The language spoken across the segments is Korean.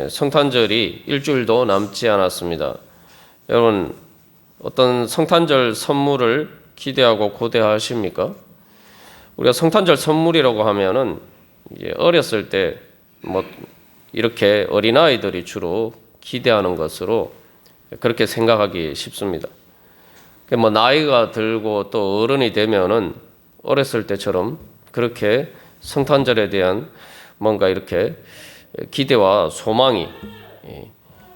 성탄절이 일주일도 남지 않았습니다. 여러분, 어떤 성탄절 선물을 기대하고 고대하십니까? 우리가 성탄절 선물이라고 하면은 어렸을 때 이렇게 어린아이들이 주로 기대하는 것으로 그렇게 생각하기 쉽습니다. 나이가 들고 또 어른이 되면은 어렸을 때처럼 그렇게 성탄절에 대한 뭔가 이렇게 기대와 소망이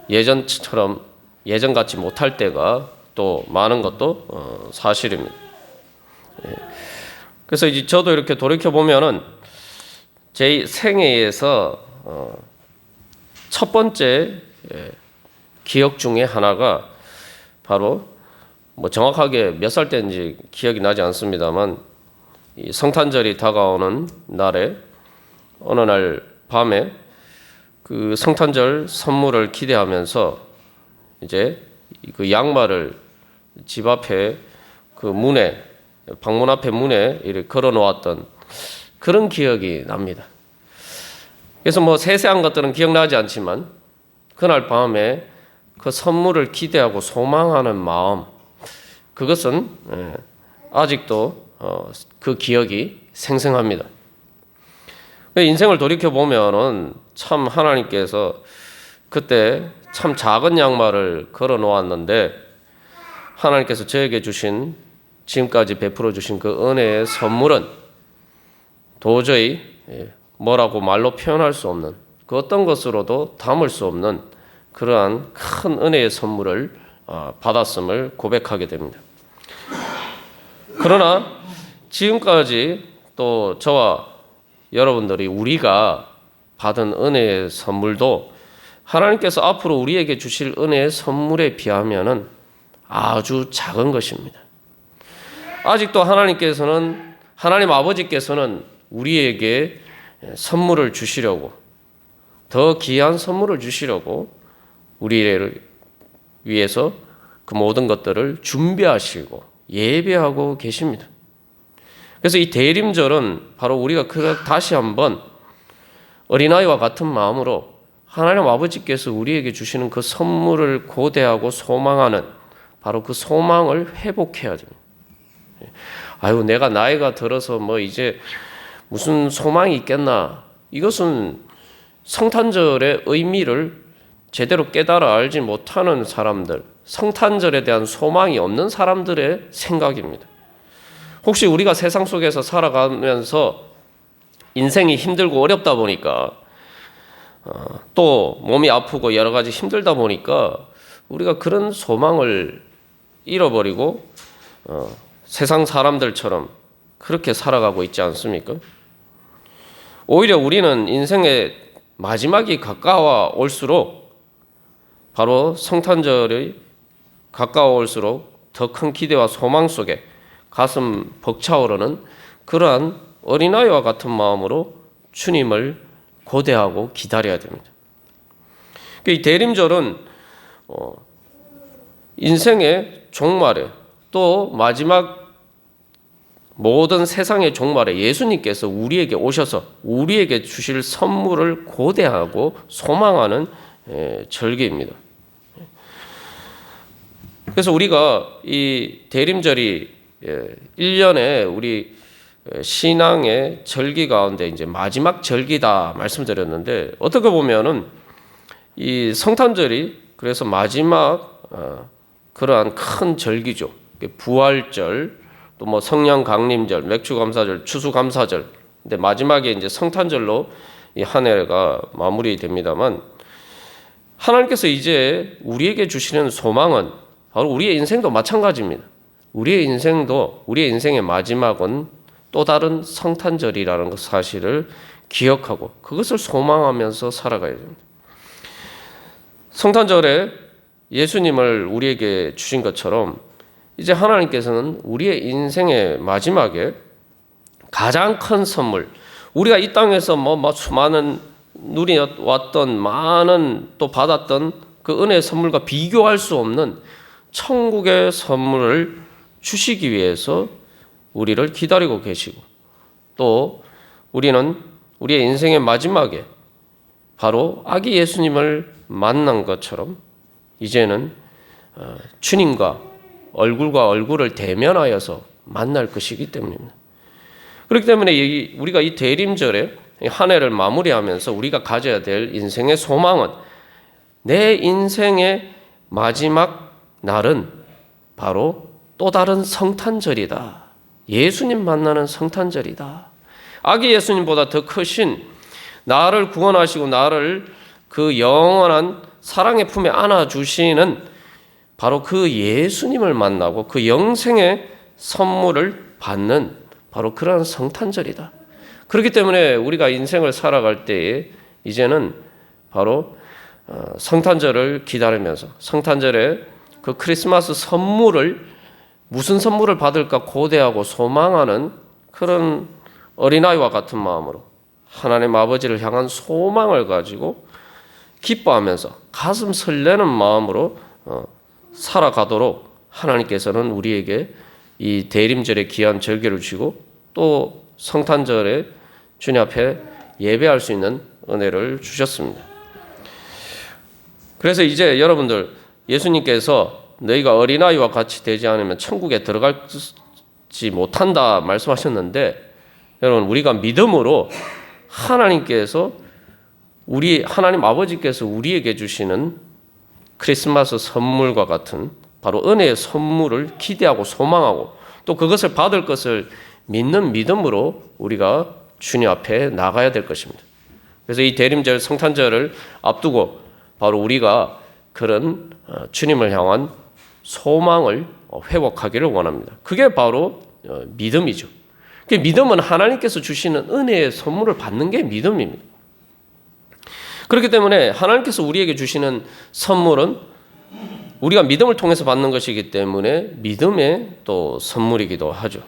예전처럼 예전같이 못할 때가 또 많은 것도 사실입니다. 그래서 이제 저도 이렇게 돌이켜 보면은 제 생애에서 첫 번째 기억 중에 하나가 바로 정확하게 몇 살 때인지 기억이 나지 않습니다만 이 성탄절이 다가오는 날에 어느 날 밤에 그 성탄절 선물을 기대하면서 이제 그 양말을 집 앞에 그 문에 방문 앞에 문에 이렇게 걸어 놓았던 그런 기억이 납니다. 그래서 세세한 것들은 기억나지 않지만 그날 밤에 그 선물을 기대하고 소망하는 마음, 그것은 아직도 그 기억이 생생합니다. 인생을 돌이켜 보면은 참 하나님께서 그때 참 작은 양말을 걸어 놓았는데 하나님께서 저에게 주신 지금까지 베풀어 주신 그 은혜의 선물은 도저히 뭐라고 말로 표현할 수 없는 그 어떤 것으로도 담을 수 없는 그러한 큰 은혜의 선물을 받았음을 고백하게 됩니다. 그러나 지금까지 또 저와 여러분들이 우리가 받은 은혜의 선물도 하나님께서 앞으로 우리에게 주실 은혜의 선물에 비하면은 아주 작은 것입니다. 아직도 하나님 아버지께서는 우리에게 선물을 주시려고, 더 귀한 선물을 주시려고 우리를 위해서 그 모든 것들을 준비하시고 예배하고 계십니다. 그래서 이 대림절은 바로 우리가 다시 한번 어린아이와 같은 마음으로 하나님 아버지께서 우리에게 주시는 그 선물을 고대하고 소망하는 바로 그 소망을 회복해야 됩니다. 내가 나이가 들어서 이제 무슨 소망이 있겠나. 이것은 성탄절의 의미를 제대로 깨달아 알지 못하는 사람들, 성탄절에 대한 소망이 없는 사람들의 생각입니다. 혹시 우리가 세상 속에서 살아가면서 인생이 힘들고 어렵다 보니까 또 몸이 아프고 여러 가지 힘들다 보니까 우리가 그런 소망을 잃어버리고 세상 사람들처럼 그렇게 살아가고 있지 않습니까? 오히려 우리는 인생의 마지막이 가까워 올수록 바로 성탄절이 가까워 올수록 더 큰 기대와 소망 속에 가슴 벅차오르는 그러한 어린아이와 같은 마음으로 주님을 고대하고 기다려야 됩니다. 이 대림절은 인생의 종말에 또 마지막 모든 세상의 종말에 예수님께서 우리에게 오셔서 우리에게 주실 선물을 고대하고 소망하는 절기입니다. 그래서 우리가 이 대림절이 1년에 우리 신앙의 절기 가운데 이제 마지막 절기다 말씀드렸는데 어떻게 보면은 이 성탄절이 그래서 마지막 그러한 큰 절기죠. 부활절, 또 성령 강림절, 맥주감사절, 추수감사절. 근데 마지막에 이제 성탄절로 이 한 해가 마무리됩니다만 하나님께서 이제 우리에게 주시는 소망은 바로 우리의 인생도 마찬가지입니다. 우리의 인생의 마지막은 또 다른 성탄절이라는 사실을 기억하고 그것을 소망하면서 살아가야 됩니다. 성탄절에 예수님을 우리에게 주신 것처럼 이제 하나님께서는 우리의 인생의 마지막에 가장 큰 선물, 우리가 이 땅에서 수많은 누려왔던 많은 또 받았던 그 은혜의 선물과 비교할 수 없는 천국의 선물을 주시기 위해서 우리를 기다리고 계시고 또 우리는 우리의 인생의 마지막에 바로 아기 예수님을 만난 것처럼 이제는 주님과 얼굴과 얼굴을 대면하여서 만날 것이기 때문입니다. 그렇기 때문에 우리가 이 대림절에 한 해를 마무리하면서 우리가 가져야 될 인생의 소망은 내 인생의 마지막 날은 바로 또 다른 성탄절이다. 예수님 만나는 성탄절이다. 아기 예수님보다 더 크신 나를 구원하시고 나를 그 영원한 사랑의 품에 안아주시는 바로 그 예수님을 만나고 그 영생의 선물을 받는 바로 그러한 성탄절이다. 그렇기 때문에 우리가 인생을 살아갈 때에 이제는 바로 성탄절을 기다리면서 성탄절에 그 크리스마스 선물을 무슨 선물을 받을까 고대하고 소망하는 그런 어린아이와 같은 마음으로 하나님 아버지를 향한 소망을 가지고 기뻐하면서 가슴 설레는 마음으로 살아가도록 하나님께서는 우리에게 이 대림절의 귀한 절기를 주시고 또 성탄절에 주님 앞에 예배할 수 있는 은혜를 주셨습니다. 그래서 이제 여러분들 예수님께서 너희가 어린아이와 같이 되지 않으면 천국에 들어가지 못한다 말씀하셨는데 여러분 우리가 믿음으로 하나님께서 하나님 아버지께서 우리에게 주시는 크리스마스 선물과 같은 바로 은혜의 선물을 기대하고 소망하고 또 그것을 받을 것을 믿는 믿음으로 우리가 주님 앞에 나가야 될 것입니다. 그래서 이 대림절 성탄절을 앞두고 바로 우리가 그런 주님을 향한 소망을 회복하기를 원합니다. 그게 바로 믿음이죠. 믿음은 하나님께서 주시는 은혜의 선물을 받는 게 믿음입니다. 그렇기 때문에 하나님께서 우리에게 주시는 선물은 우리가 믿음을 통해서 받는 것이기 때문에 믿음의 또 선물이기도 하죠.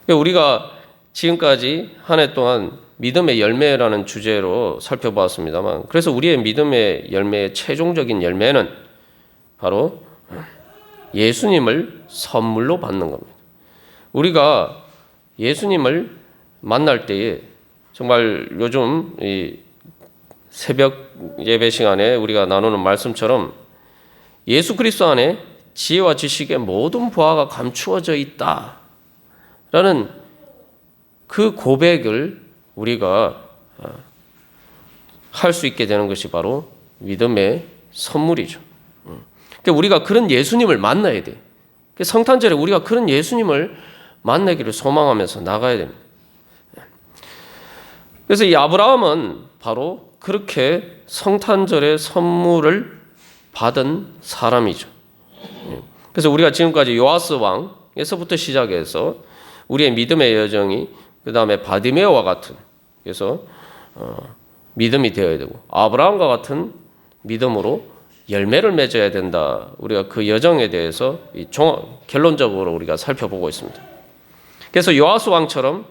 우리가 지금까지 한 해 동안 믿음의 열매라는 주제로 살펴보았습니다만 그래서 우리의 믿음의 열매의 최종적인 열매는 바로 예수님을 선물로 받는 겁니다. 우리가 예수님을 만날 때에 정말 요즘 이 새벽 예배 시간에 우리가 나누는 말씀처럼 예수 그리스도 안에 지혜와 지식의 모든 보화가 감추어져 있다라는 그 고백을 우리가 할 수 있게 되는 것이 바로 믿음의 선물이죠. 그러니까 우리가 그런 예수님을 만나야 돼. 성탄절에 우리가 그런 예수님을 만나기를 소망하면서 나가야 됩니다. 그래서 이 아브라함은 바로 그렇게 성탄절의 선물을 받은 사람이죠. 그래서 우리가 지금까지 요아스 왕에서부터 시작해서 우리의 믿음의 여정이 그 다음에 바디메오와 같은 그래서 믿음이 되어야 되고 아브라함과 같은 믿음으로 열매를 맺어야 된다. 우리가 그 여정에 대해서 결론적으로 우리가 살펴보고 있습니다. 그래서 요아스 왕처럼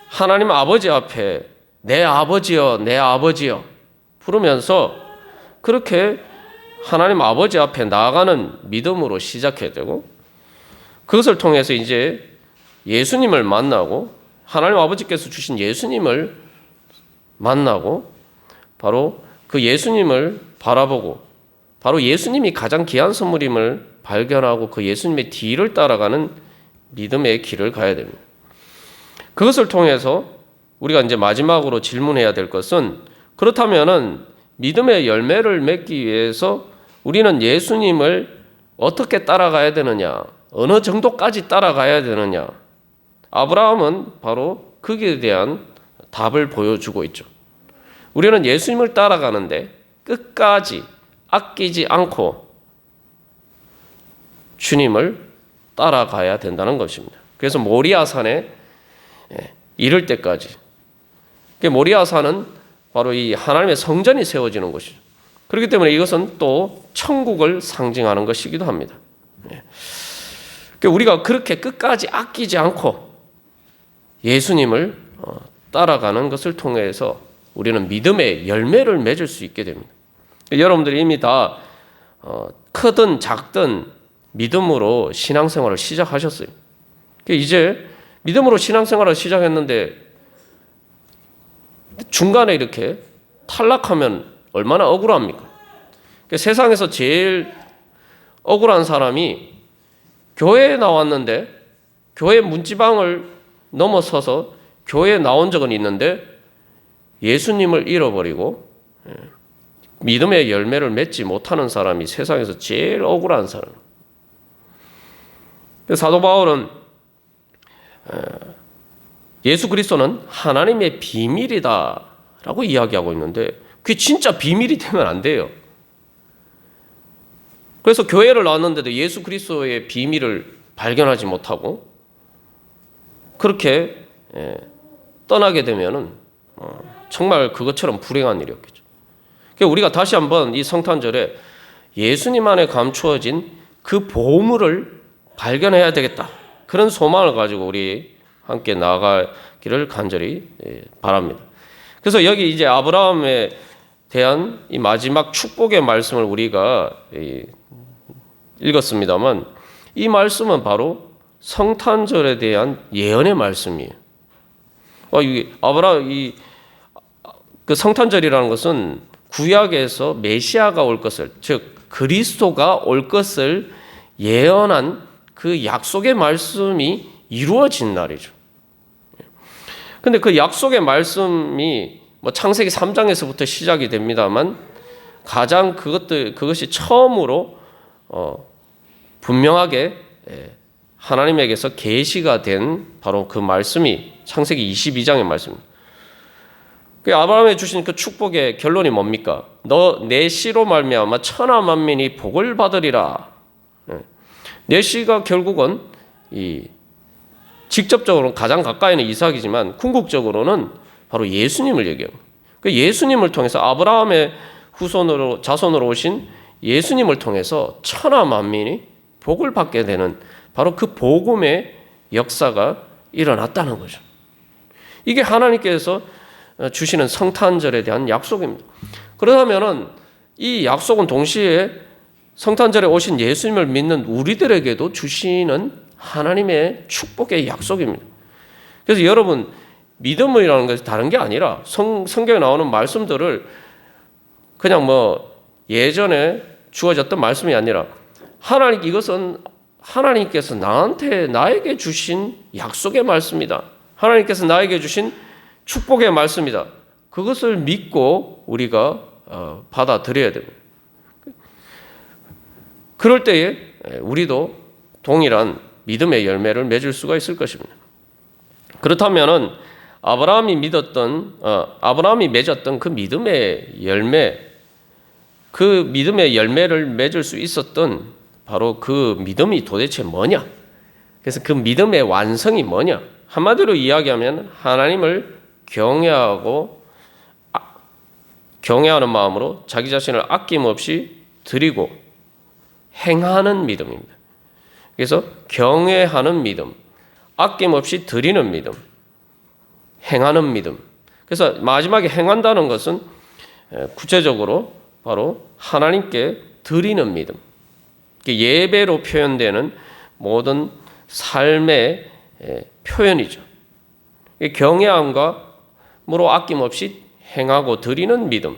하나님 아버지 앞에 내 아버지여 내 아버지여 부르면서 그렇게 하나님 아버지 앞에 나아가는 믿음으로 시작해야 되고 그것을 통해서 이제 예수님을 만나고 하나님 아버지께서 주신 예수님을 만나고 바로 그 예수님을 바라보고 바로 예수님이 가장 귀한 선물임을 발견하고 그 예수님의 뒤를 따라가는 믿음의 길을 가야 됩니다. 그것을 통해서 우리가 이제 마지막으로 질문해야 될 것은 그렇다면은 믿음의 열매를 맺기 위해서 우리는 예수님을 어떻게 따라가야 되느냐? 어느 정도까지 따라가야 되느냐? 아브라함은 바로 거기에 대한 답을 보여주고 있죠. 우리는 예수님을 따라가는데 끝까지 아끼지 않고 주님을 따라가야 된다는 것입니다. 그래서 모리아산에 이를 때까지. 모리아산은 바로 이 하나님의 성전이 세워지는 곳이죠. 그렇기 때문에 이것은 또 천국을 상징하는 것이기도 합니다. 우리가 그렇게 끝까지 아끼지 않고 예수님을 따라가는 것을 통해서 우리는 믿음의 열매를 맺을 수 있게 됩니다. 여러분들이 이미 다 크든 작든 믿음으로 신앙생활을 시작하셨어요. 이제 믿음으로 신앙생활을 시작했는데 중간에 이렇게 탈락하면 얼마나 억울합니까? 그러니까 세상에서 제일 억울한 사람이 교회에 나왔는데 교회 문지방을 넘어서서 교회에 나온 적은 있는데 예수님을 잃어버리고 믿음의 열매를 맺지 못하는 사람이 세상에서 제일 억울한 사람. 사도 바울은 예수 그리스도는 하나님의 비밀이다라고 이야기하고 있는데 그게 진짜 비밀이 되면 안 돼요. 그래서 교회를 나왔는데도 예수 그리스도의 비밀을 발견하지 못하고 그렇게 떠나게 되면은 정말 그것처럼 불행한 일이었겠죠. 그러니까 우리가 다시 한번 이 성탄절에 예수님 안에 감추어진 그 보물을 발견해야 되겠다. 그런 소망을 가지고 우리 함께 나아가기를 간절히 바랍니다. 그래서 여기 이제 아브라함에 대한 이 마지막 축복의 말씀을 우리가 읽었습니다만 이 말씀은 바로 성탄절에 대한 예언의 말씀이에요. 그 성탄절이라는 것은 구약에서 메시아가 올 것을, 즉 그리스도가 올 것을 예언한 그 약속의 말씀이 이루어진 날이죠. 근데 그 약속의 말씀이 창세기 3장에서부터 시작이 됩니다만 가장 그것이 처음으로 분명하게 하나님에게서 계시가 된 바로 그 말씀이 창세기 22장의 말씀입니다. 아브라함에 주신 그 축복의 결론이 뭡니까? 너 내 씨로 말미암아 천하 만민이 복을 받으리라. 내 씨가 결국은 직접적으로는 가장 가까이는 이삭이지만 궁극적으로는 바로 예수님을 얘기합니다. 예수님을 통해서 아브라함의 자손으로 오신 예수님을 통해서 천하 만민이 복을 받게 되는 바로 그 복음의 역사가 일어났다는 거죠. 이게 하나님께서 주시는 성탄절에 대한 약속입니다. 그렇다면은 이 약속은 동시에 성탄절에 오신 예수님을 믿는 우리들에게도 주시는 하나님의 축복의 약속입니다. 그래서 여러분 믿음이라는 것이 다른 게 아니라 성경에 나오는 말씀들을 그냥 예전에 주어졌던 말씀이 아니라 이것은 하나님께서 나에게 주신 약속의 말씀이다. 하나님께서 나에게 주신 축복의 말씀이다. 그것을 믿고 우리가 받아들여야 됩니다. 그럴 때에 우리도 동일한 믿음의 열매를 맺을 수가 있을 것입니다. 그렇다면은 아브라함이 맺었던 그 믿음의 열매, 그 믿음의 열매를 맺을 수 있었던 바로 그 믿음이 도대체 뭐냐? 그래서 그 믿음의 완성이 뭐냐? 한마디로 이야기하면 하나님을 경외하는 마음으로 자기 자신을 아낌없이 드리고 행하는 믿음입니다. 그래서 경외하는 믿음, 아낌없이 드리는 믿음, 행하는 믿음. 그래서 마지막에 행한다는 것은 구체적으로 바로 하나님께 드리는 믿음. 예배로 표현되는 모든 삶의 표현이죠. 경외함으로 아낌없이 행하고 드리는 믿음.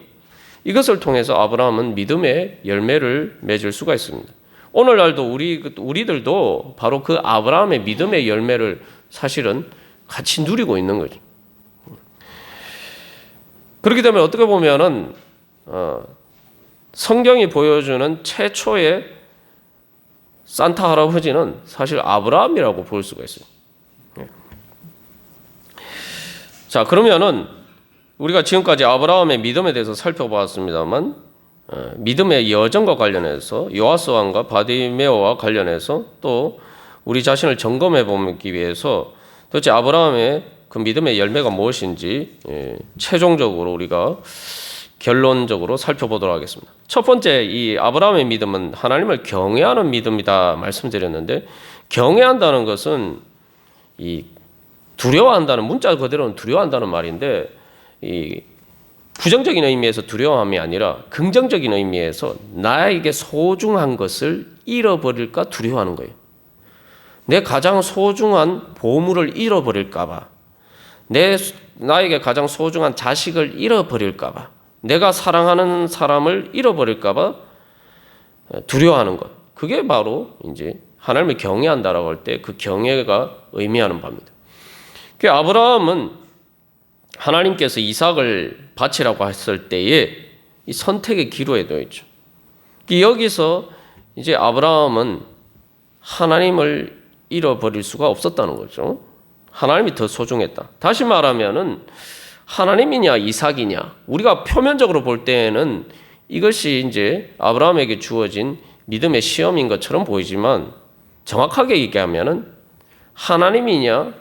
이것을 통해서 아브라함은 믿음의 열매를 맺을 수가 있습니다. 오늘날도 우리들도 바로 그 아브라함의 믿음의 열매를 사실은 같이 누리고 있는 거죠. 그렇기 때문에 어떻게 보면은 성경이 보여주는 최초의 산타 할아버지는 사실 아브라함이라고 볼 수가 있어요. 자, 그러면은 우리가 지금까지 아브라함의 믿음에 대해서 살펴보았습니다만 믿음의 여정과 관련해서 요아스 왕과 바디메오와 관련해서 또 우리 자신을 점검해 보기 위해서 도대체 아브라함의 그 믿음의 열매가 무엇인지 최종적으로 우리가 결론적으로 살펴보도록 하겠습니다. 첫 번째, 이 아브라함의 믿음은 하나님을 경외하는 믿음이다 말씀드렸는데, 경외한다는 것은 이 두려워한다는, 문자 그대로는 두려워한다는 말인데, 이 부정적인 의미에서 두려워함이 아니라 긍정적인 의미에서 나에게 소중한 것을 잃어버릴까 두려워하는 거예요. 내 가장 소중한 보물을 잃어버릴까 봐, 나에게 가장 소중한 자식을 잃어버릴까 봐, 내가 사랑하는 사람을 잃어버릴까봐 두려워하는 것. 그게 바로 이제 하나님을 경외한다라고 할 때 그 경외가 의미하는 바입니다. 그 아브라함은 하나님께서 이삭을 바치라고 했을 때에 이 선택의 기로에 놓여 있죠. 여기서 이제 아브라함은 하나님을 잃어버릴 수가 없었다는 거죠. 하나님이 더 소중했다. 다시 말하면은 하나님이냐 이삭이냐, 우리가 표면적으로 볼 때에는 이것이 이제 아브라함에게 주어진 믿음의 시험인 것처럼 보이지만 정확하게 얘기하면은 하나님이냐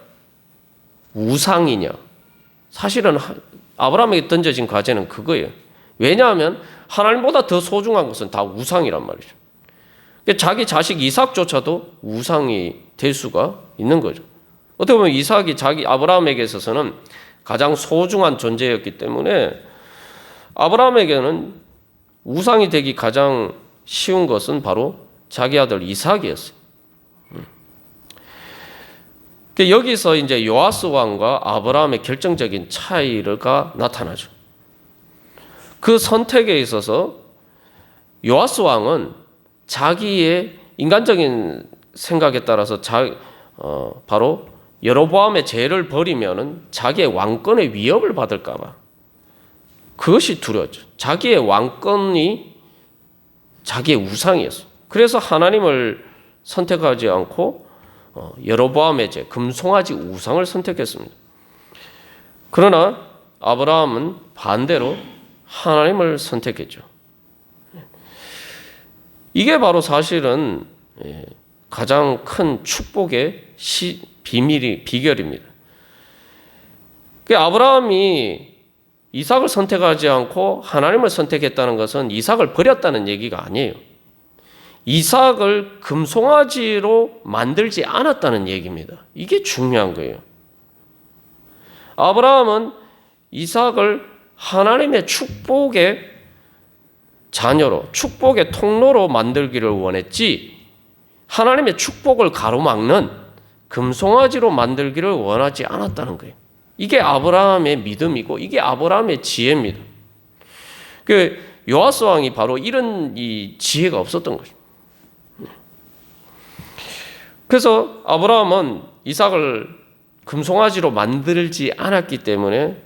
우상이냐, 사실은 아브라함에게 던져진 과제는 그거예요. 왜냐하면 하나님보다 더 소중한 것은 다 우상이란 말이죠. 자기 자식 이삭조차도 우상이 될 수가 있는 거죠. 어떻게 보면 이삭이 자기 아브라함에게 있어서는 가장 소중한 존재였기 때문에 아브라함에게는 우상이 되기 가장 쉬운 것은 바로 자기 아들 이삭이었어요. 여기서 이제 요아스 왕과 아브라함의 결정적인 차이가 나타나죠. 그 선택에 있어서 요아스 왕은 자기의 인간적인 생각에 따라서 바로 여로보암의 죄를 버리면은 자기의 왕권의 위협을 받을까봐 그것이 두려웠죠. 자기의 왕권이 자기의 우상이었어요. 그래서 하나님을 선택하지 않고 여로보암의 죄, 금송아지 우상을 선택했습니다. 그러나 아브라함은 반대로 하나님을 선택했죠. 이게 바로 사실은 가장 큰 축복의 비결입니다. 아브라함이 이삭을 선택하지 않고 하나님을 선택했다는 것은 이삭을 버렸다는 얘기가 아니에요. 이삭을 금송아지로 만들지 않았다는 얘기입니다. 이게 중요한 거예요. 아브라함은 이삭을 하나님의 축복의 자녀로, 축복의 통로로 만들기를 원했지, 하나님의 축복을 가로막는 금송아지로 만들기를 원하지 않았다는 거예요. 이게 아브라함의 믿음이고 이게 아브라함의 지혜입니다. 요아스 왕이 바로 이런 이 지혜가 없었던 거죠. 그래서 아브라함은 이삭을 금송아지로 만들지 않았기 때문에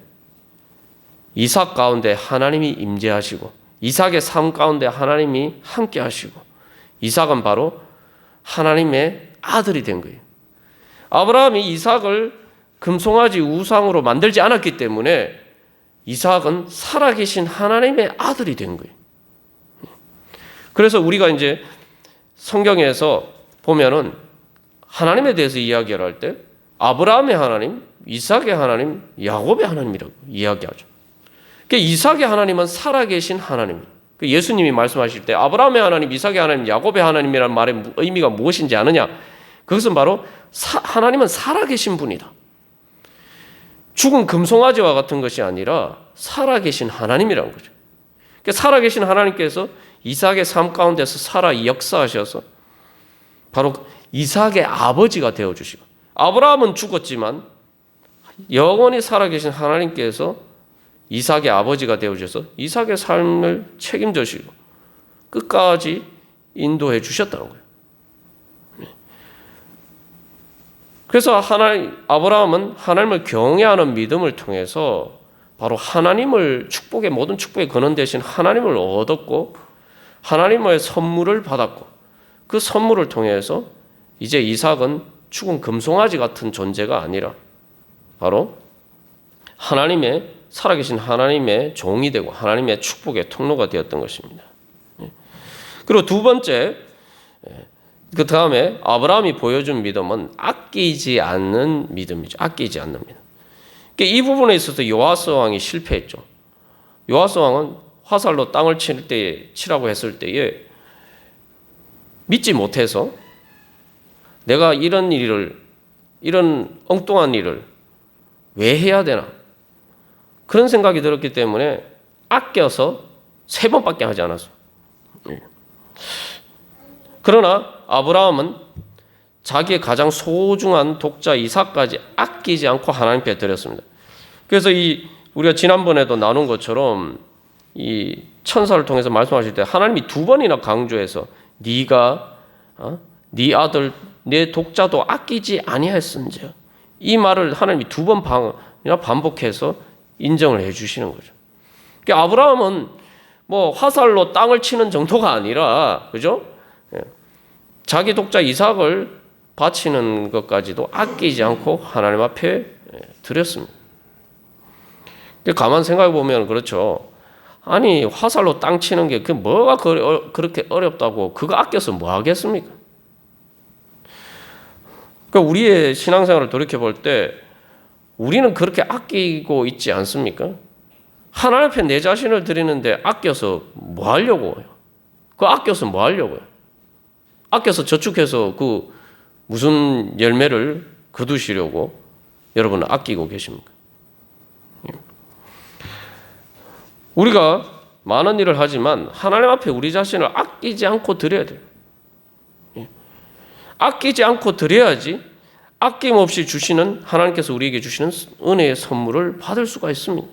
이삭 가운데 하나님이 임재하시고 이삭의 삶 가운데 하나님이 함께 하시고 이삭은 바로 하나님의 아들이 된 거예요. 아브라함이 이삭을 금송아지 우상으로 만들지 않았기 때문에 이삭은 살아계신 하나님의 아들이 된 거예요. 그래서 우리가 이제 성경에서 보면은 하나님에 대해서 이야기를 할 때 아브라함의 하나님, 이삭의 하나님, 야곱의 하나님이라고 이야기하죠. 이삭의 하나님은 살아계신 하나님. 예수님이 말씀하실 때 아브라함의 하나님, 이삭의 하나님, 야곱의 하나님이라는 말의 의미가 무엇인지 아느냐? 그것은 바로 하나님은 살아계신 분이다. 죽은 금송아지와 같은 것이 아니라 살아계신 하나님이라는 거죠. 살아계신 하나님께서 이삭의 삶 가운데서 살아 역사하셔서 바로 이삭의 아버지가 되어주시고, 아브라함은 죽었지만 영원히 살아계신 하나님께서 이삭의 아버지가 되어주셔서 이삭의 삶을 책임져 주시고 끝까지 인도해 주셨다는 거예요. 그래서 아브라함은 하나님을 경외하는 믿음을 통해서 바로 하나님을 축복의 모든 축복의 근원 되신 하나님을 얻었고 하나님의 선물을 받았고 그 선물을 통해서 이제 이삭은 죽은 금송아지 같은 존재가 아니라 바로 하나님의 살아계신 하나님의 종이 되고 하나님의 축복의 통로가 되었던 것입니다. 그리고 두 번째, 그 다음에 아브라함이 보여준 믿음은 아끼지 않는 믿음이죠. 아끼지 않는 믿음. 이 부분에 있어서 요아스 왕이 실패했죠. 요아스 왕은 화살로 땅을 치라고 했을 때에 믿지 못해서 내가 이런 엉뚱한 일을 왜 해야 되나? 그런 생각이 들었기 때문에 아껴서 3번밖에 하지 않았어요. 그러나 아브라함은 자기의 가장 소중한 독자 이삭까지 아끼지 않고 하나님께 드렸습니다. 그래서 우리가 지난번에도 나눈 것처럼 이 천사를 통해서 말씀하실 때 하나님이 두 번이나 강조해서 네가 네 아들 내 독자도 아끼지 아니하였은즉, 이 말을 하나님이 두 번이나 반복해서 인정을 해 주시는 거죠. 그러니까 아브라함은 뭐 화살로 땅을 치는 정도가 아니라, 그죠? 자기 독자 이삭을 바치는 것까지도 아끼지 않고 하나님 앞에 드렸습니다. 가만 생각해 보면 그렇죠. 아니 화살로 땅 치는 게 그 뭐가 그렇게 어렵다고 그거 아껴서 뭐 하겠습니까? 그러니까 우리의 신앙생활을 돌이켜 볼 때 우리는 그렇게 아끼고 있지 않습니까? 하나님 앞에 내 자신을 드리는데 아껴서 뭐 하려고요? 그 아껴서 뭐 하려고요? 아껴서 저축해서 그 무슨 열매를 거두시려고 여러분은 아끼고 계십니까? 우리가 많은 일을 하지만 하나님 앞에 우리 자신을 아끼지 않고 드려야 돼요. 아끼지 않고 드려야지 아낌없이 주시는, 하나님께서 우리에게 주시는 은혜의 선물을 받을 수가 있습니다.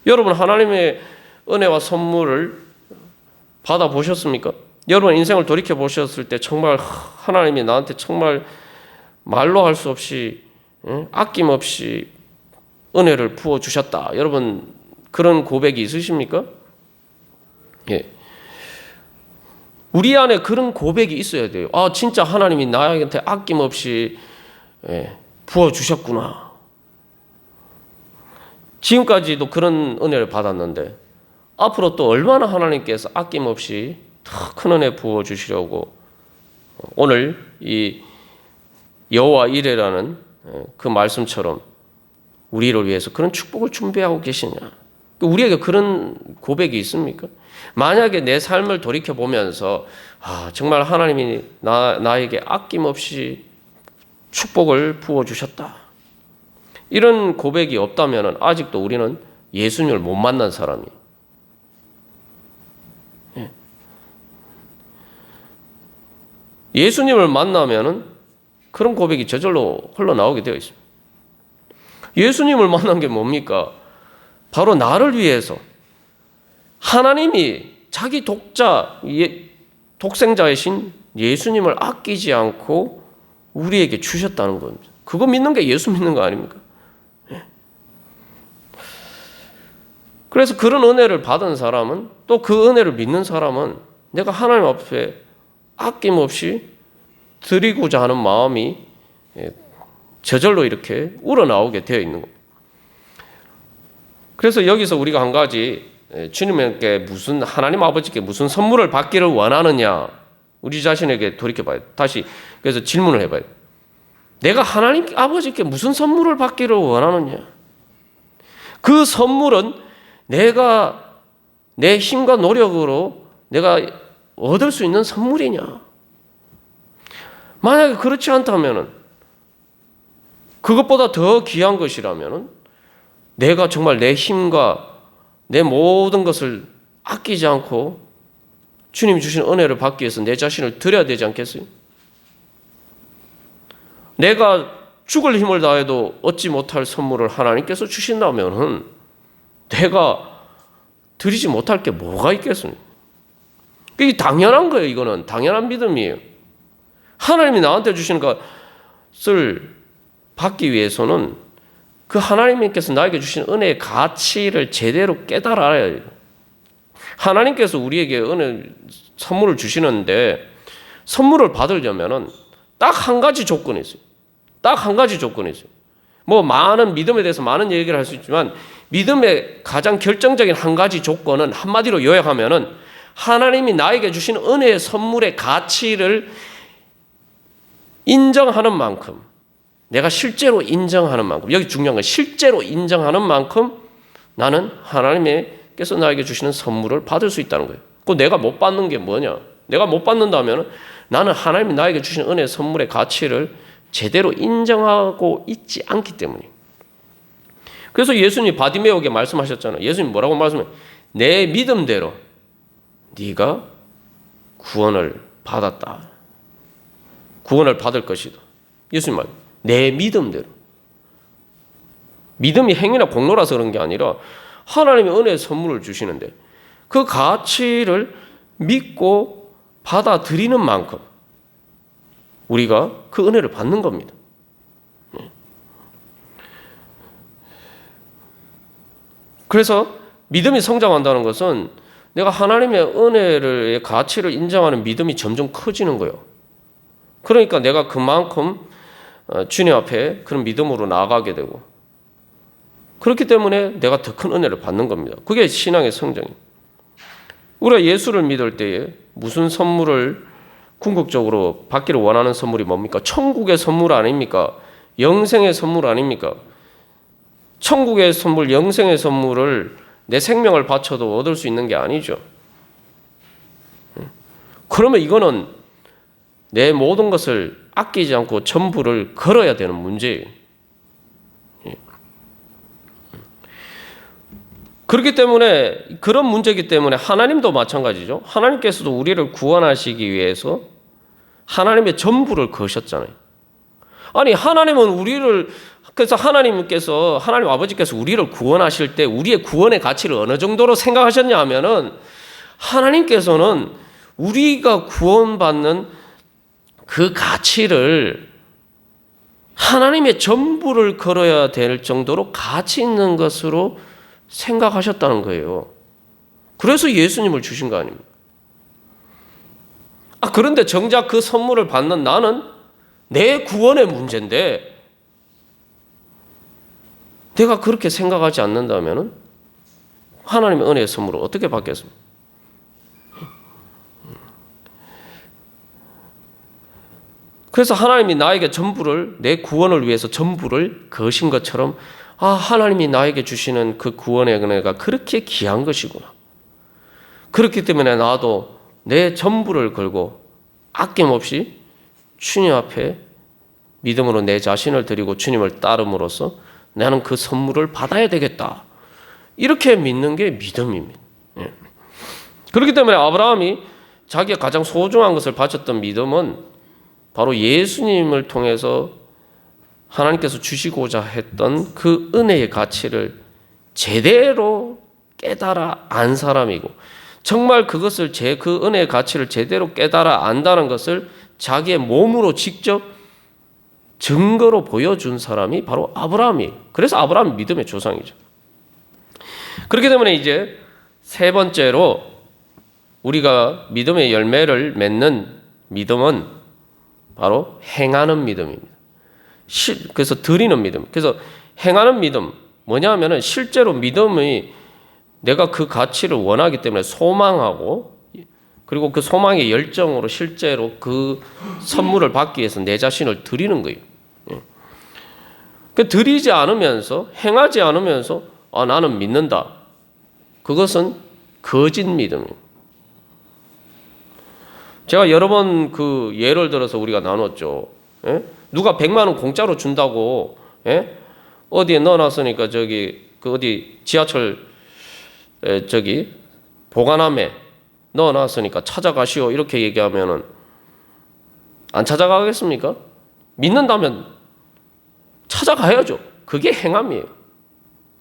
여러분 하나님의 은혜와 선물을 받아보셨습니까? 여러분 인생을 돌이켜 보셨을 때 정말 하나님이 나한테 정말 말로 할 수 없이 아낌없이 은혜를 부어주셨다. 여러분 그런 고백이 있으십니까? 예. 우리 안에 그런 고백이 있어야 돼요. 아, 진짜 하나님이 나한테 아낌없이 부어주셨구나. 지금까지도 그런 은혜를 받았는데 앞으로 또 얼마나 하나님께서 아낌없이 더 큰 은혜 부어주시려고 오늘 이 여호와 이레라는 그 말씀처럼 우리를 위해서 그런 축복을 준비하고 계시냐. 우리에게 그런 고백이 있습니까? 만약에 내 삶을 돌이켜보면서 정말 하나님이 나에게 아낌없이 축복을 부어주셨다, 이런 고백이 없다면 아직도 우리는 예수님을 못 만난 사람이에요. 예수님을 만나면 그런 고백이 저절로 흘러나오게 되어 있습니다. 예수님을 만난 게 뭡니까? 바로 나를 위해서 하나님이 자기 독생자이신 예수님을 아끼지 않고 우리에게 주셨다는 겁니다. 그거 믿는 게 예수 믿는 거 아닙니까? 그래서 그런 은혜를 받은 사람은, 또 그 은혜를 믿는 사람은 내가 하나님 앞에 아낌없이 드리고자 하는 마음이 저절로 이렇게 우러나오게 되어 있는 겁니다. 그래서 여기서 우리가 한 가지, 주님께 하나님 아버지께 무슨 선물을 받기를 원하느냐, 우리 자신에게 돌이켜봐야 돼. 다시 그래서 질문을 해봐야 돼. 내가 하나님 아버지께 무슨 선물을 받기를 원하느냐? 그 선물은 내가 내 힘과 노력으로 내가 얻을 수 있는 선물이냐? 만약에 그렇지 않다면, 그것보다 더 귀한 것이라면 내가 정말 내 힘과 내 모든 것을 아끼지 않고 주님이 주신 은혜를 받기 위해서 내 자신을 드려야 되지 않겠어요? 내가 죽을 힘을 다해도 얻지 못할 선물을 하나님께서 주신다면 내가 드리지 못할 게 뭐가 있겠습니까? 이게 당연한 거예요. 이거는 당연한 믿음이에요. 하나님이 나한테 주시는 것을 받기 위해서는 그 하나님께서 나에게 주신 은혜의 가치를 제대로 깨달아야 해요. 하나님께서 우리에게 은혜 선물을 주시는데, 선물을 받으려면은 딱 한 가지 조건이 있어요. 딱 한 가지 조건이 있어요. 뭐 많은 믿음에 대해서 많은 얘기를 할 수 있지만 믿음의 가장 결정적인 한 가지 조건은 한마디로 요약하면은 하나님이 나에게 주신 은혜의 선물의 가치를 인정하는 만큼, 내가 실제로 인정하는 만큼, 여기 중요한 건 실제로 인정하는 만큼 나는 하나님께서 나에게 주시는 선물을 받을 수 있다는 거예요. 그 내가 못 받는 게 뭐냐? 내가 못 받는다면 나는 하나님이 나에게 주신 은혜의 선물의 가치를 제대로 인정하고 있지 않기 때문이에요. 그래서 예수님이 바디메오에게 말씀하셨잖아요. 예수님 뭐라고 말씀해요? 내 믿음대로 네가 구원을 받았다. 구원을 받을 것이다. 예수님 말, 내 믿음대로. 믿음이 행위나 공로라서 그런 게 아니라 하나님이 은혜의 선물을 주시는데 그 가치를 믿고 받아들이는 만큼 우리가 그 은혜를 받는 겁니다. 그래서 믿음이 성장한다는 것은 내가 하나님의 은혜의 가치를 인정하는 믿음이 점점 커지는 거예요. 그러니까 내가 그만큼 주님 앞에 그런 믿음으로 나아가게 되고 그렇기 때문에 내가 더 큰 은혜를 받는 겁니다. 그게 신앙의 성장입니다. 우리가 예수를 믿을 때에 무슨 선물을 궁극적으로 받기를 원하는 선물이 뭡니까? 천국의 선물 아닙니까? 영생의 선물 아닙니까? 천국의 선물, 영생의 선물을 내 생명을 바쳐도 얻을 수 있는 게 아니죠. 그러면 이거는 내 모든 것을 아끼지 않고 전부를 걸어야 되는 문제예요. 그렇기 때문에 그런 문제이기 때문에 하나님도 마찬가지죠. 하나님께서도 우리를 구원하시기 위해서 하나님의 전부를 거셨잖아요. 아니 하나님은 우리를 그래서 하나님 아버지께서 우리를 구원하실 때 우리의 구원의 가치를 어느 정도로 생각하셨냐 하면은 하나님께서는 우리가 구원받는 그 가치를 하나님의 전부를 걸어야 될 정도로 가치 있는 것으로 생각하셨다는 거예요. 그래서 예수님을 주신 거 아닙니까? 그런데 정작 그 선물을 받는 나는 내 구원의 문제인데 내가 그렇게 생각하지 않는다면 하나님의 은혜의 선물을 어떻게 받겠습니까? 그래서 하나님이 나에게 전부를 내 구원을 위해서 전부를 거신 것처럼 하나님이 나에게 주시는 그 구원의 은혜가 그렇게 귀한 것이구나. 그렇기 때문에 나도 내 전부를 걸고 아낌없이 주님 앞에 믿음으로 내 자신을 드리고 주님을 따름으로써 나는 그 선물을 받아야 되겠다. 이렇게 믿는 게 믿음입니다. 그렇기 때문에 아브라함이 자기가 가장 소중한 것을 바쳤던 믿음은 바로 예수님을 통해서 하나님께서 주시고자 했던 그 은혜의 가치를 제대로 깨달아 안 사람이고 정말 그것을 그 은혜의 가치를 제대로 깨달아 안다는 것을 자기의 몸으로 직접 증거로 보여준 사람이 바로 아브라함이에요. 그래서 아브라함이 믿음의 조상이죠. 그렇기 때문에 이제 세 번째로 우리가 믿음의 열매를 맺는 믿음은 바로 행하는 믿음입니다. 그래서 드리는 믿음. 그래서 행하는 믿음 뭐냐 하면은 실제로 믿음이 내가 그 가치를 원하기 때문에 소망하고 그리고 그 소망의 열정으로 실제로 그 선물을 받기 위해서 내 자신을 드리는 거예요. 드리지 않으면서 행하지 않으면서 나는 믿는다. 그것은 거짓 믿음이에요. 제가 여러 번 그 예를 들어서 우리가 나눴죠. 누가 100만 원 공짜로 준다고 어디에 넣어놨으니까 그 어디 지하철 보관함에 넣어놨으니까 찾아가시오 이렇게 얘기하면은 안 찾아가겠습니까? 믿는다면 찾아가야죠. 그게 행함이에요.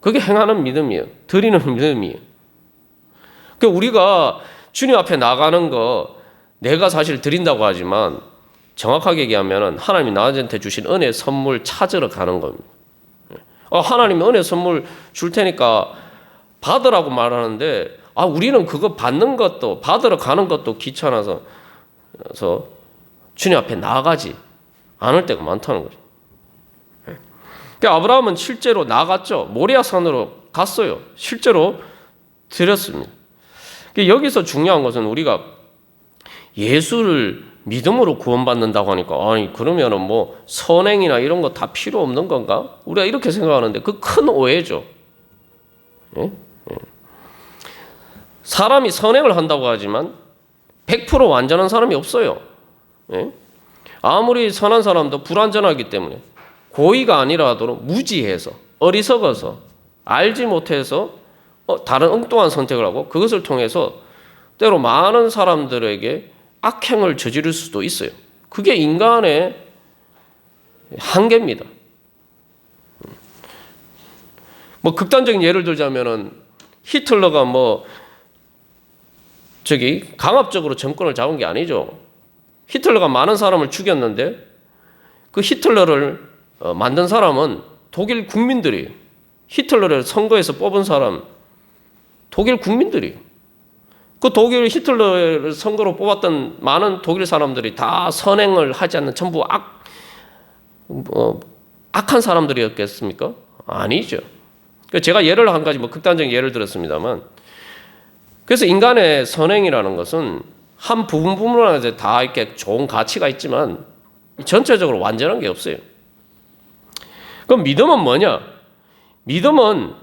그게 행하는 믿음이에요. 드리는 믿음이에요. 그러니까 우리가 주님 앞에 나가는 거 내가 사실 드린다고 하지만 정확하게 얘기하면 하나님이 나한테 주신 은혜 선물 찾으러 가는 겁니다. 하나님이 은혜 선물 줄 테니까 받으라고 말하는데 우리는 그거 받는 것도 받으러 가는 것도 귀찮아서 주님 앞에 나가지 않을 때가 많다는 거죠. 그러니까 아브라함은 실제로 나갔죠. 모리아 산으로 갔어요. 실제로 드렸습니다. 그러니까 여기서 중요한 것은 우리가 예수를 믿음으로 구원받는다고 하니까 그러면은 뭐 선행이나 이런 거 다 필요 없는 건가? 우리가 이렇게 생각하는데 그 큰 오해죠. 사람이 선행을 한다고 하지만 100% 완전한 사람이 없어요. 아무리 선한 사람도 불완전하기 때문에 고의가 아니라 하도록 무지해서 어리석어서 알지 못해서 다른 엉뚱한 선택을 하고 그것을 통해서 때로 많은 사람들에게 악행을 저지를 수도 있어요. 그게 인간의 한계입니다. 뭐 극단적인 예를 들자면은 히틀러가 뭐 강압적으로 정권을 잡은 게 아니죠. 히틀러가 많은 사람을 죽였는데 그 히틀러를 만든 사람은 독일 국민들이, 히틀러를 선거에서 뽑은 사람 독일 국민들이, 그 독일 히틀러를 선거로 뽑았던 많은 독일 사람들이 다 선행을 하지 않는 전부 악한 사람들이었겠습니까? 아니죠. 제가 예를 한 가지 극단적인 예를 들었습니다만, 그래서 인간의 선행이라는 것은 한 부분에 다 이렇게 좋은 가치가 있지만 전체적으로 완전한 게 없어요. 그럼 믿음은 뭐냐? 믿음은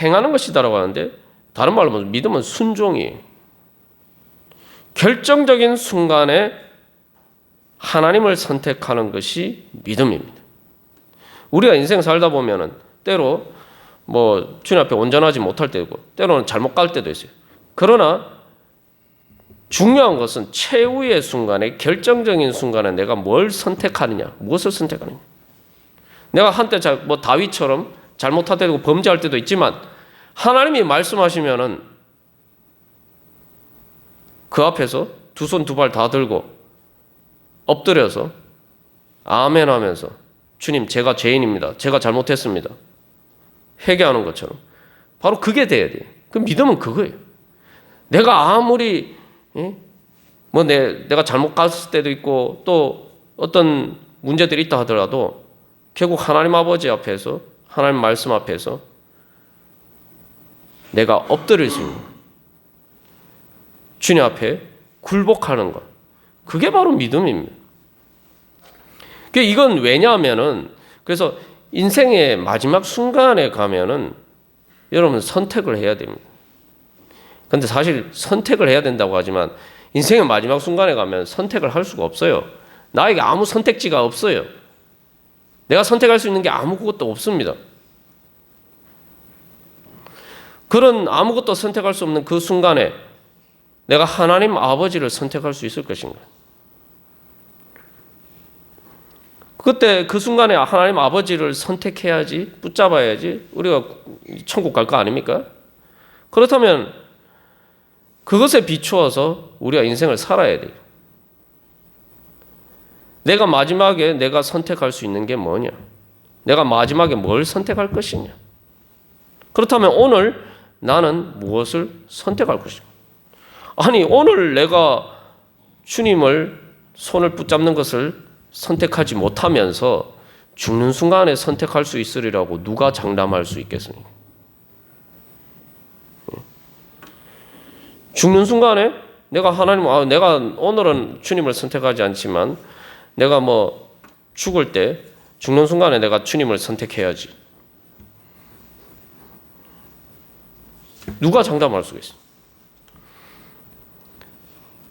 행하는 것이다라고 하는데, 다른 말로 하면 믿음은 순종이에요. 결정적인 순간에 하나님을 선택하는 것이 믿음입니다. 우리가 인생 살다 보면은 때로 주님 앞에 온전하지 못할 때도 있고, 때로는 잘못 갈 때도 있어요. 그러나 중요한 것은 최후의 순간에, 결정적인 순간에 내가 뭘 선택하느냐, 무엇을 선택하느냐. 내가 한때 다윗처럼 잘못할 때도 있고 범죄할 때도 있지만, 하나님이 말씀하시면은 그 앞에서 두 손 두 발 다 들고 엎드려서 아멘 하면서, 주님 제가 죄인입니다, 제가 잘못했습니다, 회개하는 것처럼 바로 그게 돼야 돼요. 그 믿음은 그거예요. 내가 아무리 내가 잘못 갔을 때도 있고 또 어떤 문제들이 있다 하더라도 결국 하나님 아버지 앞에서, 하나님 말씀 앞에서 내가 엎드릴 수 있는 것, 주님 앞에 굴복하는 것, 그게 바로 믿음입니다. 이건 왜냐하면은, 그래서 인생의 마지막 순간에 가면은 여러분 선택을 해야 됩니다. 근데 사실 선택을 해야 된다고 하지만 인생의 마지막 순간에 가면 선택을 할 수가 없어요. 나에게 아무 선택지가 없어요. 내가 선택할 수 있는 게 아무것도 없습니다. 그런 아무것도 선택할 수 없는 그 순간에 내가 하나님 아버지를 선택할 수 있을 것인가? 그때 그 순간에 하나님 아버지를 선택해야지, 붙잡아야지 우리가 천국 갈 거 아닙니까? 그렇다면 그것에 비추어서 우리가 인생을 살아야 돼요. 내가 마지막에 내가 선택할 수 있는 게 뭐냐? 내가 마지막에 뭘 선택할 것이냐? 그렇다면 오늘 나는 무엇을 선택할 것인가? 아니, 오늘 내가 주님을 손을 붙잡는 것을 선택하지 못하면서 죽는 순간에 선택할 수 있으리라고 누가 장담할 수 있겠습니까? 죽는 순간에 내가 내가 오늘은 주님을 선택하지 않지만 내가 죽을 때, 죽는 순간에 내가 주님을 선택해야지. 누가 장담할 수가 있어요?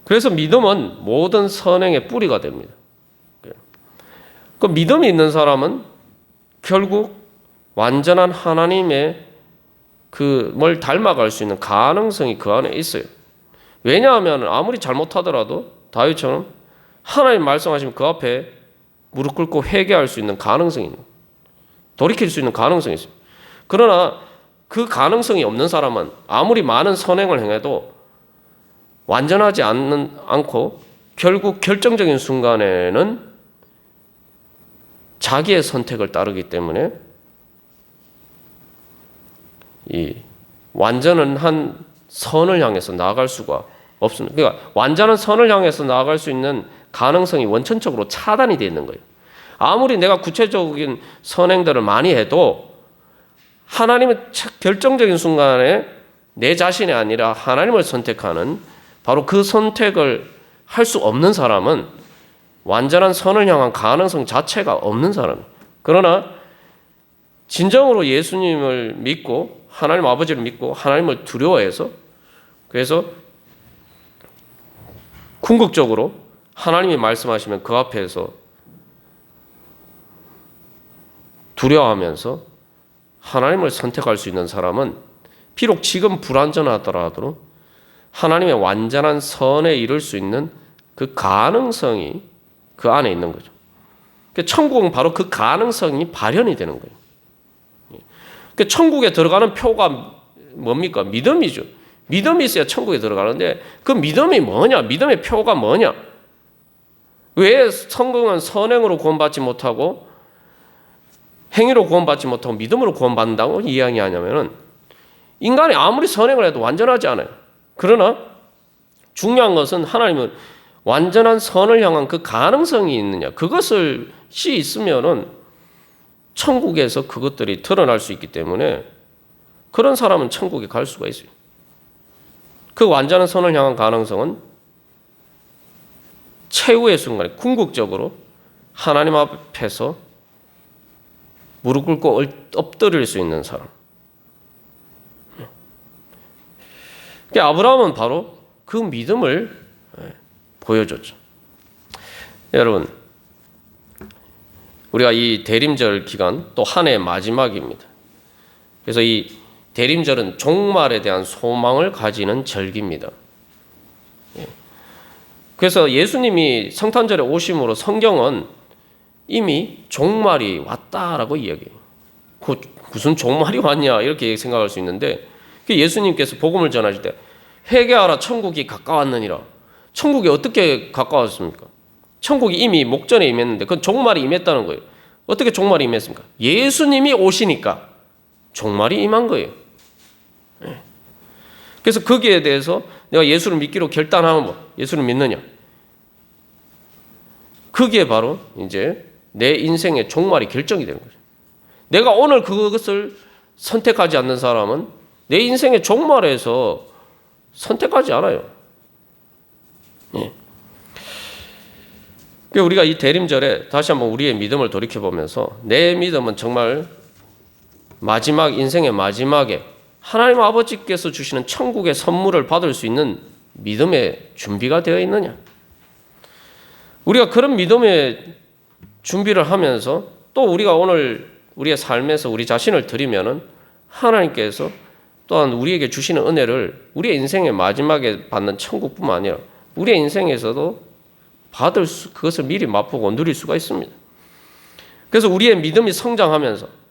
그래서 믿음은 모든 선행의 뿌리가 됩니다. 그 믿음이 있는 사람은 결국 완전한 하나님의 뭘 닮아갈 수 있는 가능성이 그 안에 있어요. 왜냐하면 아무리 잘못하더라도 다윗처럼 하나님 말씀하시면 그 앞에 무릎 꿇고 회개할 수 있는 가능성이 있는, 돌이킬 수 있는 가능성이 있어요. 그러나 그 가능성이 없는 사람은 아무리 많은 선행을 행해도 완전하지 않고 결국 결정적인 순간에는 자기의 선택을 따르기 때문에 이 완전한 선을 향해서 나아갈 수가 없습니다. 그러니까 완전한 선을 향해서 나아갈 수 있는 가능성이 원천적으로 차단이 되어 있는 거예요. 아무리 내가 구체적인 선행들을 많이 해도 하나님의 결정적인 순간에 내 자신이 아니라 하나님을 선택하는, 바로 그 선택을 할 수 없는 사람은 완전한 선을 향한 가능성 자체가 없는 사람이에요. 그러나 진정으로 예수님을 믿고 하나님 아버지를 믿고 하나님을 두려워해서, 그래서 궁극적으로 하나님이 말씀하시면 그 앞에서 두려워하면서 하나님을 선택할 수 있는 사람은 비록 지금 불완전하더라도 하나님의 완전한 선에 이를 수 있는 그 가능성이 그 안에 있는 거죠. 천국은 바로 그 가능성이 발현이 되는 거예요. 천국에 들어가는 표가 뭡니까? 믿음이죠. 믿음이 있어야 천국에 들어가는데 그 믿음이 뭐냐? 믿음의 표가 뭐냐? 왜 성경은 선행으로 구원받지 못하고 행위로 구원받지 못하고 믿음으로 구원받는다고 이야기하냐면은 인간이 아무리 선행을 해도 완전하지 않아요. 그러나 중요한 것은 하나님은 완전한 선을 향한 그 가능성이 있느냐. 그것이 있으면은 천국에서 그것들이 드러날 수 있기 때문에 그런 사람은 천국에 갈 수가 있어요. 그 완전한 선을 향한 가능성은 최후의 순간에 궁극적으로 하나님 앞에서 무릎 꿇고 엎드릴 수 있는 사람. 아브라함은 바로 그 믿음을 보여줬죠. 여러분, 우리가 이 대림절 기간 또 한 해의 마지막입니다. 그래서 이 대림절은 종말에 대한 소망을 가지는 절기입니다. 그래서 예수님이 성탄절에 오심으로 성경은 이미 종말이 왔다라고 이야기해요. 무슨 종말이 왔냐 이렇게 생각할 수 있는데 예수님께서 복음을 전하실 때 회개하라 천국이 가까웠느니라. 천국이 어떻게 가까웠습니까? 천국이 이미 목전에 임했는데 그건 종말이 임했다는 거예요. 어떻게 종말이 임했습니까? 예수님이 오시니까 종말이 임한 거예요. 그래서 거기에 대해서 내가 예수를 믿기로 결단하면 뭐 예수를 믿느냐? 그게 바로 이제 내 인생의 종말이 결정이 되는 거죠. 내가 오늘 그것을 선택하지 않는 사람은 내 인생의 종말에서 선택하지 않아요. 우리가 이 대림절에 다시 한번 우리의 믿음을 돌이켜보면서 내 믿음은 정말 마지막 인생의 마지막에 하나님 아버지께서 주시는 천국의 선물을 받을 수 있는 믿음의 준비가 되어 있느냐? 우리가 그런 믿음의 준비를 하면서 또 우리가 오늘 우리의 삶에서 우리 자신을 드리면은 하나님께서 또한 우리에게 주시는 은혜를 우리의 인생의 마지막에 받는 천국뿐만 아니라 우리의 인생에서도 그것을 미리 맛보고 누릴 수가 있습니다. 그래서 우리의 믿음이 성장하면서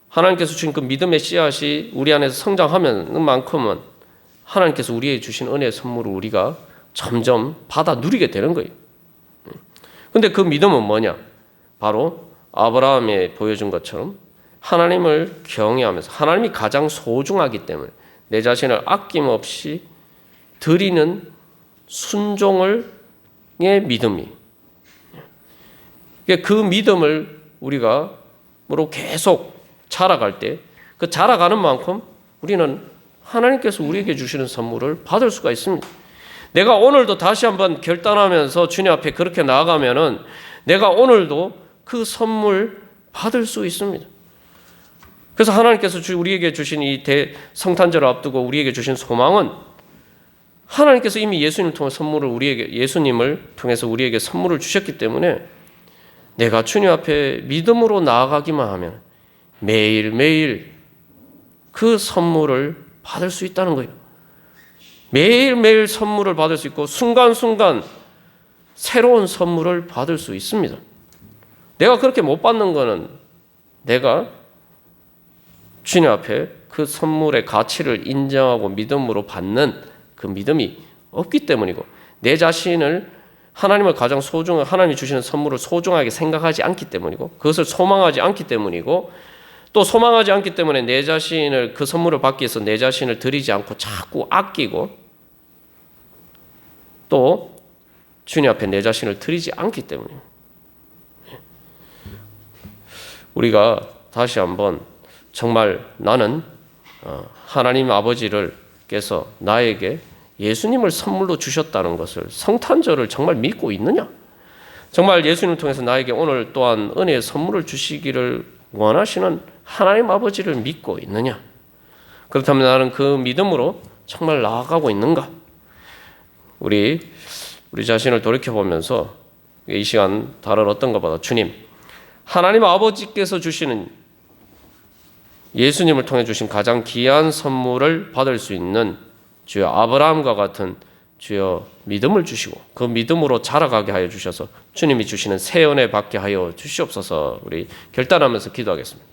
하나님께서 주신 그 믿음의 씨앗이 우리 안에서 성장하는 만큼은 하나님께서 우리에게 주신 은혜의 선물을 우리가 점점 받아 누리게 되는 거예요. 그런데 그 믿음은 뭐냐? 바로 아브라함이 보여준 것처럼 하나님을 경외하면서 하나님이 가장 소중하기 때문에 내 자신을 아낌없이 드리는 순종의 믿음이 그 믿음을 우리가 계속 자라갈 때 그 자라가는 만큼 우리는 하나님께서 우리에게 주시는 선물을 받을 수가 있습니다. 내가 오늘도 다시 한번 결단하면서 주님 앞에 그렇게 나아가면은 내가 오늘도 그 선물 받을 수 있습니다. 그래서 하나님께서 우리에게 주신 이 성탄절을 앞두고 우리에게 주신 소망은 하나님께서 이미 예수님을 통해 예수님을 통해서 우리에게 선물을 주셨기 때문에 내가 주님 앞에 믿음으로 나아가기만 하면 매일매일 그 선물을 받을 수 있다는 거예요. 매일매일 선물을 받을 수 있고 순간순간 새로운 선물을 받을 수 있습니다. 내가 그렇게 못 받는 거는 내가 주님 앞에 그 선물의 가치를 인정하고 믿음으로 받는 그 믿음이 없기 때문이고 내 자신을 하나님을 가장 소중한 하나님이 주시는 선물을 소중하게 생각하지 않기 때문이고 그것을 소망하지 않기 때문이고 또 소망하지 않기 때문에 내 자신을 그 선물을 받기 위해서 내 자신을 드리지 않고 자꾸 아끼고 또 주님 앞에 내 자신을 드리지 않기 때문이에요. 우리가 다시 한번 정말 나는 하나님 아버지께서 나에게 예수님을 선물로 주셨다는 것을 성탄절을 정말 믿고 있느냐? 정말 예수님을 통해서 나에게 오늘 또한 은혜의 선물을 주시기를 원하시는 하나님 아버지를 믿고 있느냐? 그렇다면 나는 그 믿음으로 정말 나아가고 있는가? 우리 자신을 돌이켜보면서 이 시간 다른 어떤 것보다 주님, 하나님 아버지께서 주시는 예수님을 통해 주신 가장 귀한 선물을 받을 수 있는 주여 아브라함과 같은 주여 믿음을 주시고 그 믿음으로 자라가게 하여 주셔서 주님이 주시는 새 은혜 받게 하여 주시옵소서. 우리 결단하면서 기도하겠습니다.